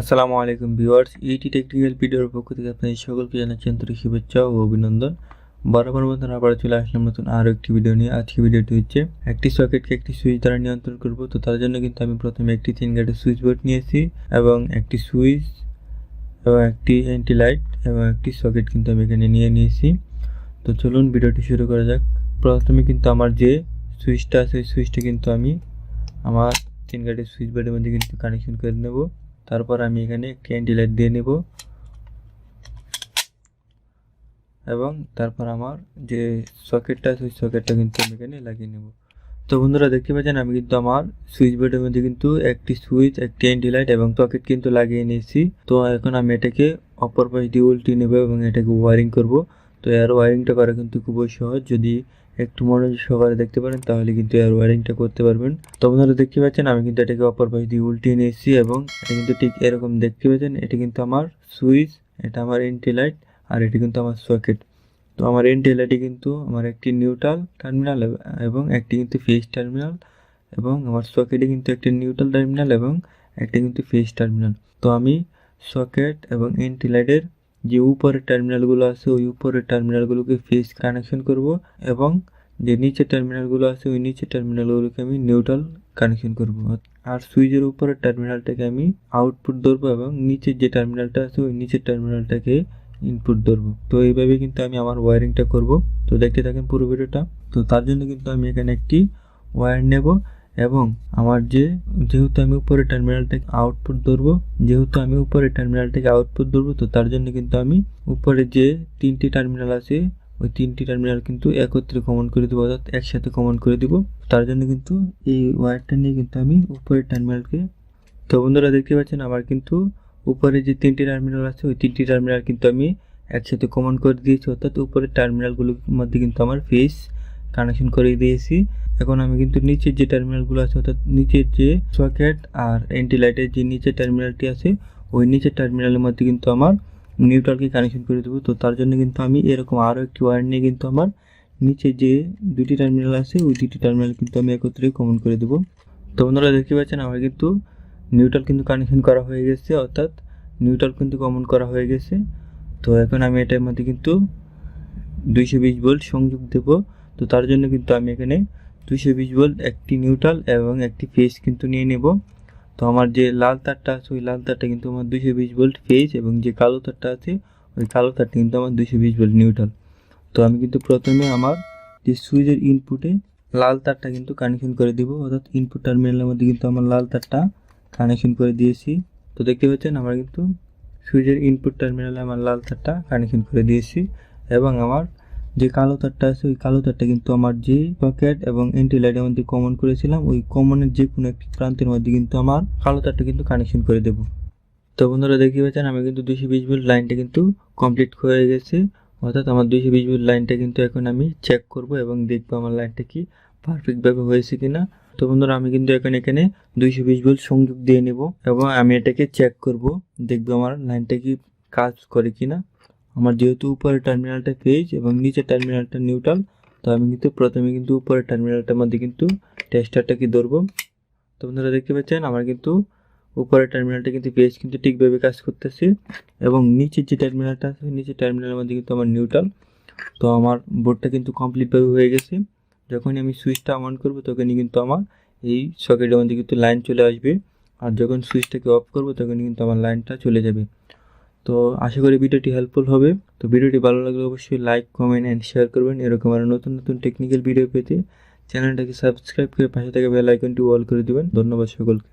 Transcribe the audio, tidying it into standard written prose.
আসসালামু আলাইকুম ভিউয়ার্স, ইটি টেকনিক্যাল ভিডিওর পক্ষ থেকে আপনাদের সকলকে জানাচ্ছি আন্তরিক শুভেচ্ছা ও অভিনন্দন। বরাবর মতন আবার চলে আসলাম নতুন আরও একটি ভিডিও নিয়ে। আজকে ভিডিওটি হচ্ছে একটি সকেটকে একটি সুইচ দ্বারা নিয়ন্ত্রণ করব। তো তার জন্য কিন্তু আমি প্রথমে একটি 3 গাটের সুইচ বোর্ড নিয়েছি এবং একটি সুইচ এবং একটি অ্যান্টি লাইট এবং একটি সকেট কিন্তু আমি এখানে নিয়ে নিয়েছি। তো চলুন ভিডিওটি শুরু করা যাক। প্রথমে কিন্তু আমার যে সুইচটা আছে ওই সুইচটা কিন্তু আমি আমার 3 গাটের সুইচ বোর্ডের মধ্যে কিন্তু কানেকশন করে নেব। তারপর আমি এখানে একটি অ্যান্টিলাইট দিয়ে নেব এবং তারপর আমার যে সকেটটা আছে ওই সকেটটা কিন্তু আমি এখানে লাগিয়ে নেব। তো বন্ধুরা দেখতে পাচ্ছেন আমি কিন্তু আমার সুইচ বোর্ডের মধ্যে কিন্তু একটি সুইচ, একটি অ্যান্টিলাইট এবং সকেট কিন্তু লাগিয়ে নিয়েছি। তো এখন আমি এটাকে অপর পাশ দিয়ে উল্টিয়ে নেব এবং এটাকে ওয়ারিং করব। তো এর ওয়ারিংটা করা কিন্তু খুবই সহজ, যদি একটু মনোযোগ সহকারে দেখতে পারেন তাহলে কিন্তু এর ওয়ারিংটা করতে পারবেন। তো আপনারা দেখতে পাচ্ছেন আমি কিন্তু এটাকে অপর পাশ দিয়ে উল্টিয়ে নিয়েছি এবং এটা কিন্তু ঠিক এরকম দেখতে পাচ্ছেন। এটা কিন্তু আমার সুইচ, এটা আমার অ্যান্টিলাইট আর এটা কিন্তু আমার সকেট। তো আমার অ্যান্টিলাইটে কিন্তু আমার একটি নিউট্রাল টার্মিনাল এবং একটি কিন্তু ফেজ টার্মিনাল এবং আমার সকেটে কিন্তু একটি নিউট্রাল টার্মিনাল এবং একটি কিন্তু ফেজ টার্মিনাল। তো আমি সকেট এবং অ্যান্টিলাইটের যে উপরের টার্মিনালগুলো আছে ওই উপরের টার্মিনালগুলোকে ফেজ কানেকশন করব এবং যে নিচের টার্মিনালগুলো আছে ওই নিচের টার্মিনালগুলোকে আমি নিউট্রাল কানেকশন করব। আর সুইচের উপরের টার্মিনালটাকে আমি আউটপুট ধরবো এবং নিচের যে টার্মিনালটা আছে ওই নিচের টার্মিনালটাকে ইনপুট ধরবো। তো এইভাবে কিন্তু আমি আমার ওয়্যারিংটা করব। তো দেখতে থাকেন পুরো ভিডিওটা। তো তার জন্য কিন্তু আমি এখানে একটি ওয়্যার নেব এবং আমার যেহেতু আমি উপরের টার্মিনালটাকে আউটপুট ধরবো তো তার জন্য কিন্তু আমি উপরে যে 3টি টার্মিনাল আছে ওই 3টি টার্মিনাল কিন্তু একত্রে কমন করে দেবো, অর্থাৎ একসাথে কমন করে দিব। তার জন্য কিন্তু এই ওয়্যারটা নিয়ে কিন্তু আমি উপরের টার্মিনালকে, তো বন্ধুরা দেখতে পাচ্ছেন আমার কিন্তু উপরে যে 3টি টার্মিনাল আছে ওই 3টি টার্মিনাল কিন্তু আমি একসাথে কমন করে দিয়েছি, অর্থাৎ উপরের টার্মিনালগুলোর মধ্যে কিন্তু আমার ফেজ কানেকশন করে দিয়েছি। এখন আমি কিন্তু নিচের যে টার্মিনালগুলো আছে অর্থাৎ নিচের যে সকেট আর অ্যান্টিলাইটের যে নিচের টার্মিনালটি আছে ওই নিচের টার্মিনালের মধ্যে কিন্তু আমার নিউট্রালকে কানেকশন করে দেবো। তো তার জন্য কিন্তু আমি এরকম আরও একটি ওয়্যার নিয়ে কিন্তু আমার নিচে যে 2টি টার্মিনাল আছে ওই 2টি টার্মিনাল কিন্তু আমি একত্রে কমন করে দেবো। তো বন্ধুরা দেখতে পাচ্ছেন আমার কিন্তু নিউট্রাল কিন্তু কানেকশন করা হয়ে গেছে, অর্থাৎ নিউট্রাল কিন্তু কমন করা হয়ে গেছে। তো এখন আমি এটার মধ্যে কিন্তু 220 ভোল্ট সংযোগ দেব। তো তার জন্য কিন্তু আমি এখানে 220 ভোল্ট, একটি নিউট্রাল এবং একটি ফেজ কিন্তু নিয়ে নেব। তো আমার যে লাল তারটা আছে ওই লাল তারটা কিন্তু আমার 220 ভোল্ট ফেজ এবং যে কালো তারটা আছে ওই কালো তারটা কিন্তু আমার 220 ভোল্ট নিউট্রাল। তো আমি কিন্তু প্রথমে আমার যে সুইচের ইনপুটে লাল তারটা কিন্তু কানেকশন করে দিব, অর্থাৎ ইনপুট টার্মিনালের মধ্যে কিন্তু আমার লাল তারটা কানেকশন করে দিয়েছি। তো দেখতে পাচ্ছেন আমার কিন্তু সুইচের ইনপুট টার্মিনালে আমার লাল তারটা কানেকশন করে দিয়েছি এবং আমার যে কালো তারটা আছে ওই কালো তারটা কিন্তু আমার যে সকেট এবং অ্যান্টিলাইটের মধ্যে কমন করেছিলাম ওই কমনের যে কোনো একটি প্রান্তের মধ্যে কিন্তু আমার কালো তারটা কিন্তু কানেকশন করে দেব। তো বন্ধুরা দেখতে পাচ্ছেন আমি কিন্তু 220 ভোল্ট লাইনটা কিন্তু কমপ্লিট হয়ে গেছে, অর্থাৎ আমার 220 ভোল্ট লাইনটা কিন্তু এখন আমি চেক করব এবং দেখবো আমার লাইনটা কি পারফেক্টভাবে হয়েছে কিনা। তো বন্ধুরা আমি কিন্তু এখানে 220 ভোল্ট সংযোগ দিয়ে নেব এবং আমি এটাকে চেক করব, দেখবো আমার লাইনটা কি কাজ করে কিনা। আমার যেহেতু উপরের টার্মিনালটা ফেজ এবং নিচের টার্মিনালটা নিউট্রাল, তো আমি কিন্তু প্রথমে কিন্তু উপরের টার্মিনালটার মধ্যে কিন্তু টেস্টারটাকে ধরবো। তো বন্ধুরা দেখতে পাচ্ছেন আমার কিন্তু উপরের টার্মিনালটা কিন্তু ফেজ কিন্তু ঠিকভাবে কাজ করতেছে এবং নিচের যে টার্মিনালটা আছে নিচের টার্মিনালের মধ্যে কিন্তু আমার নিউট্রাল। তো আমার বোর্ডটা কিন্তু কমপ্লিটভাবে হয়ে গেছে। যখনই আমি সুইচটা অন করব তখনই কিন্তু আমার এই সকেটের মধ্যে কিন্তু লাইন চলে আসবে, আর যখন সুইচটাকে অফ করব তখনই কিন্তু আমার লাইনটা চলে যাবে। তো আশা করি ভিডিওটি হেল্পফুল হবে। তো ভিডিওটি ভালো লাগলে অবশ্যই লাইক, কমেন্ট অ্যান্ড শেয়ার করবেন। এরকম আরও নতুন নতুন টেকনিক্যাল ভিডিও পেতে চ্যানেলটাকে সাবস্ক্রাইব করে পাশে থাকা বেল আইকনটি অল করে দিবেন। ধন্যবাদ সকলকে।